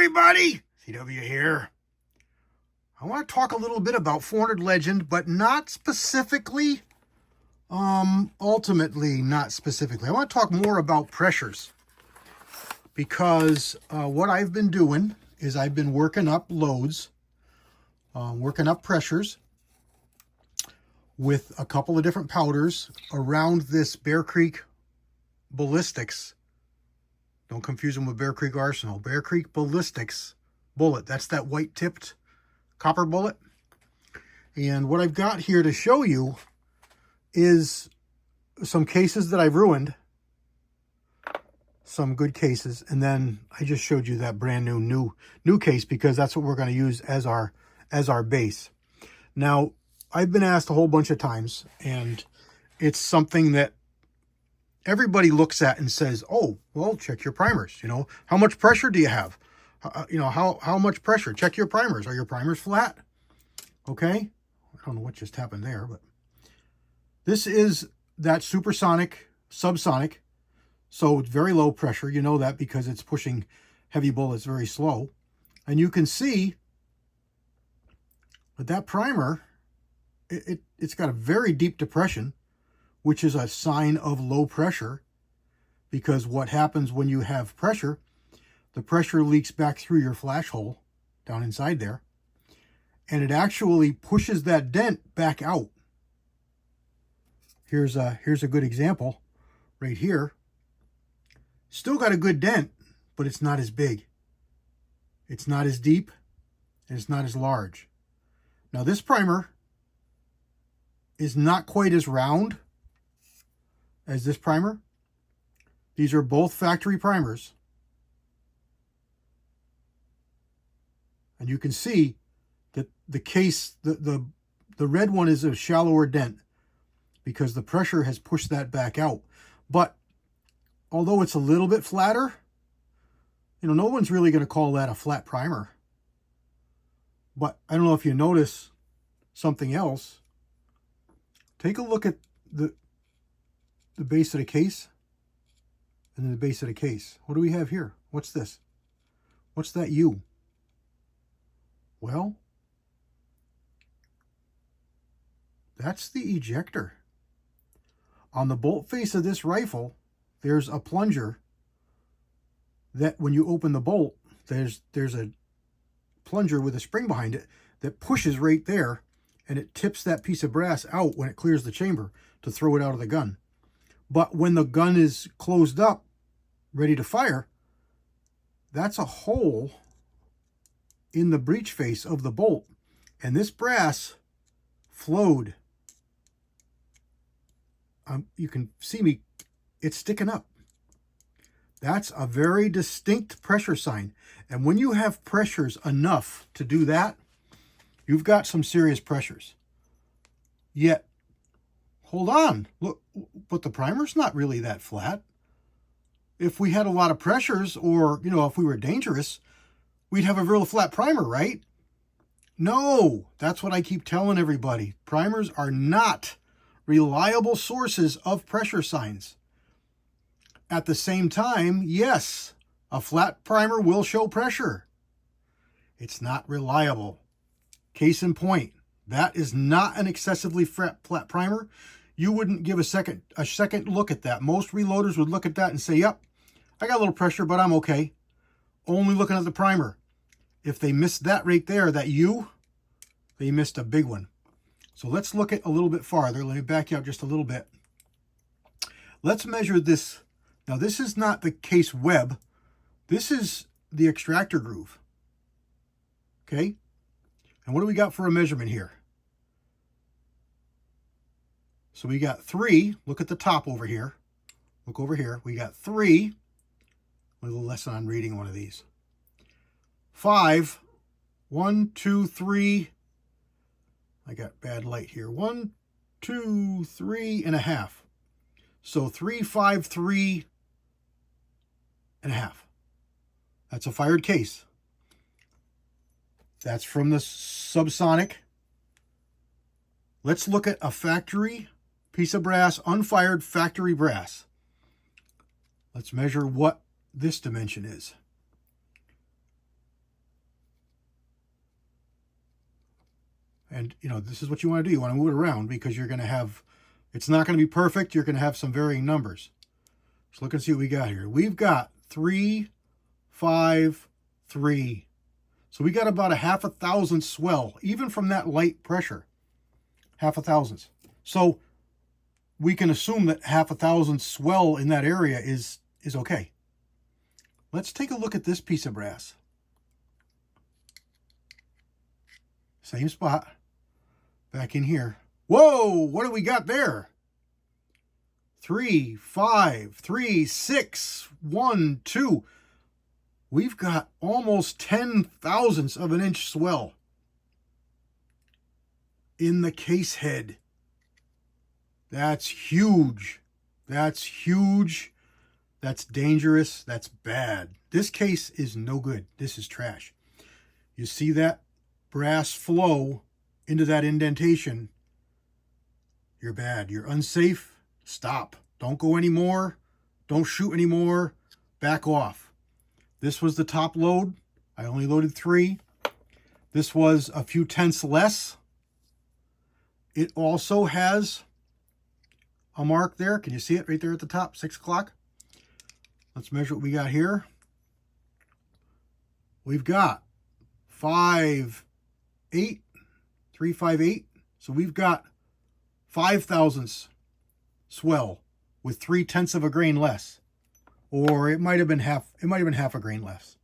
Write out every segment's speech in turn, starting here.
everybody, CW here. I want to talk a little bit about 400 Legend, but not specifically, ultimately not specifically. I want to talk more about pressures because what I've been doing is I've been working up loads, working up pressures with a couple of different powders around this Bear Creek Ballistics. Don't confuse them with Bear Creek Arsenal. Bear Creek Ballistics bullet. That's that white-tipped copper bullet. And what I've got here to show you is some cases that I've ruined. Some good cases. And then I just showed you that brand new case because that's what we're going to use as our base. Now, I've been asked a whole bunch of times, and it's something that everybody looks at and says, oh, well, check your primers. You know, how much pressure do you have? How much pressure? Check your primers. Are your primers flat? Okay. I don't know what just happened there, but this is that supersonic, subsonic. So it's very low pressure. You know that because it's pushing heavy bullets very slow. And you can see that that primer, it's got a very deep depression, which is a sign of low pressure, because what happens when you have pressure, the pressure leaks back through your flash hole down inside there, and it actually pushes that dent back out. Here's a good example right here. Still got a good dent, but it's not as big. It's not as deep, and it's not as large. Now this primer is not quite as round as this primer. These are both factory primers. And you can see that the case, the red one is a shallower dent because the pressure has pushed that back out. But although it's a little bit flatter, you know, no one's really going to call that a flat primer. But I don't know if you notice something else. Take a look at the base of the case and then the base of the case. What do we have here? What's this? What's that U? Well, that's the ejector. On the bolt face of this rifle, there's a plunger that when you open the bolt, there's a plunger with a spring behind it that pushes right there, and it tips that piece of brass out when it clears the chamber to throw it out of the gun. But when the gun is closed up, ready to fire, that's a hole in the breech face of the bolt. And this brass flowed. You can see me, it's sticking up. That's a very distinct pressure sign. And when you have pressures enough to do that, you've got some serious pressures. Yet, hold on, look, but the primer's not really that flat. If we had a lot of pressures, or, you know, if we were dangerous, we'd have a real flat primer, right? No, that's what I keep telling everybody. Primers are not reliable sources of pressure signs. At the same time, yes, a flat primer will show pressure. It's not reliable. Case in point, that is not an excessively flat primer. You wouldn't give a second look at that. Most reloaders would look at that and say, yep, I got a little pressure, but I'm okay. Only looking at the primer. If they missed that right there, that U, they missed a big one. So let's look at a little bit farther. Let me back you up just a little bit. Let's measure this. Now, this is not the case web. This is the extractor groove. Okay? And what do we got for a measurement here? So we got 3. Look at the top over here. Look over here. We got 3. A little lesson on reading one of these. 5. 1, 2, 3. I got bad light here. 1, 2, 3 and a half. So 3, 5, 3 and a half. That's a fired case. That's from the subsonic. Let's look at a factory piece of brass, unfired factory brass. Let's measure what this dimension is. And, you know, this is what you want to do. You want to move it around because you're going to have, it's not going to be perfect. You're going to have some varying numbers. So look and see what we got here. We've got 3, 5, 3. So we got about a 1/1000 swell, even from that light pressure. 1/1000. So we can assume that 1/1000 swell in that area is okay. Let's take a look at this piece of brass. Same spot. Back in here. Whoa, what do we got there? 3, 5, 3, 6, 1, 2. We've got almost 10/1000ths of an inch swell in the case head. That's huge. That's huge. That's dangerous. That's bad. This case is no good. This is trash. You see that brass flow into that indentation? You're bad. You're unsafe. Stop. Don't go anymore. Don't shoot anymore. Back off. This was the top load. I only loaded 3. This was a few tenths less. It also has a mark there. Can you see it right there at the top? 6 o'clock. Let's measure what we got here. We've got 5, 8, 3, 5, 8. So we've got 5/1000ths swell with 3/10 of a grain less. Or it might have been half a grain less.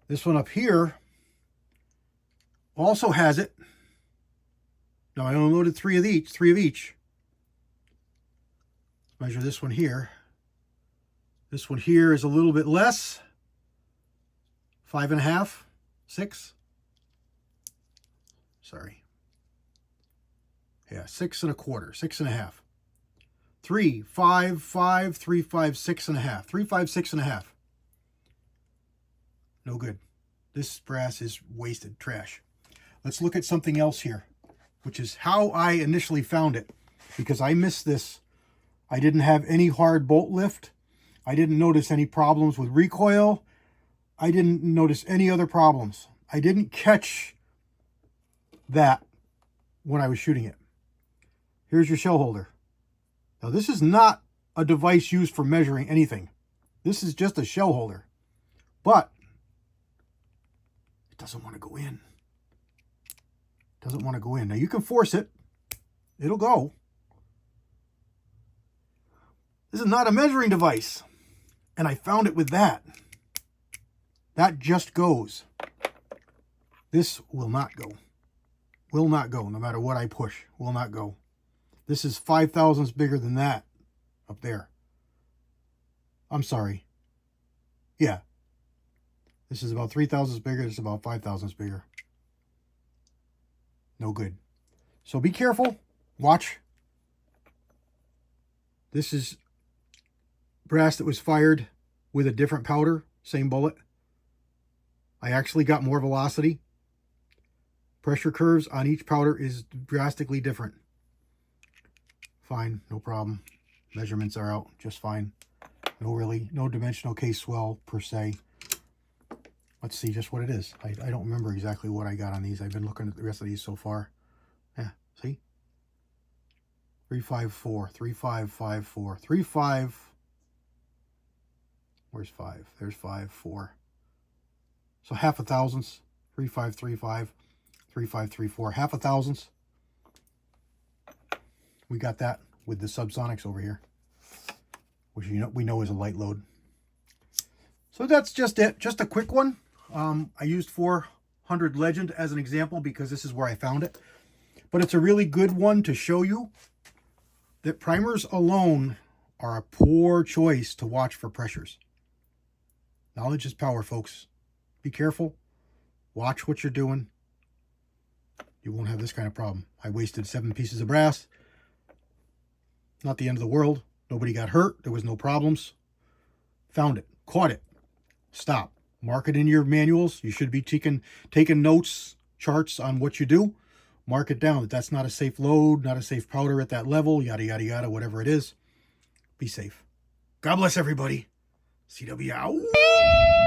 This one up here also has it. Now I only loaded 3 of each. Measure this one here. This one here is a little bit less. 5.5, 6. Sorry. Yeah, 6 1/4, 6.5. 3, 5, 5, 3, 5, 6.5. 3, 5, 6.5. No good. This brass is wasted, trash. Let's look at something else here, which is how I initially found it, because I missed this. I didn't have any hard bolt lift. I didn't notice any problems with recoil. I didn't notice any other problems. I didn't catch that when I was shooting it. Here's your shell holder. Now this is not a device used for measuring anything. This is just a shell holder. But it doesn't want to go in. It doesn't want to go in. Now you can force it. It'll go. This is not a measuring device. And I found it with that. That just goes. This will not go. Will not go, no matter what I push. Will not go. This is 5/1000ths bigger than that up there. I'm sorry. Yeah. This is about 3/1000ths bigger. This is about 5/1000ths bigger. No good. So be careful. Watch. This is brass that was fired with a different powder. Same bullet. I actually got more velocity. Pressure curves on each powder is drastically different. Fine, no problem. Measurements are out just fine. No dimensional case swell per se. Let's see just what it is. I don't remember exactly what I got on these. I've been looking at the rest of these so far. Yeah, see? 354, 3554, 35. Where's 5? There's 5, 4. So 1/1000ths, 3535, 3534, 1/1000ths. We got that with the subsonics over here, which we know is a light load. So that's just it. Just a quick one. I used 400 Legend as an example because this is where I found it. But it's a really good one to show you that primers alone are a poor choice to watch for pressures. Knowledge is power, folks. Be careful. Watch what you're doing. You won't have this kind of problem. I wasted 7 pieces of brass. Not the end of the world. Nobody got hurt. There was no problems. Found it. Caught it. Stop. Mark it in your manuals. You should be taking notes, charts on what you do. Mark it down that that's not a safe load, not a safe powder at that level, yada, yada, yada, whatever it is. Be safe. God bless everybody. CW out.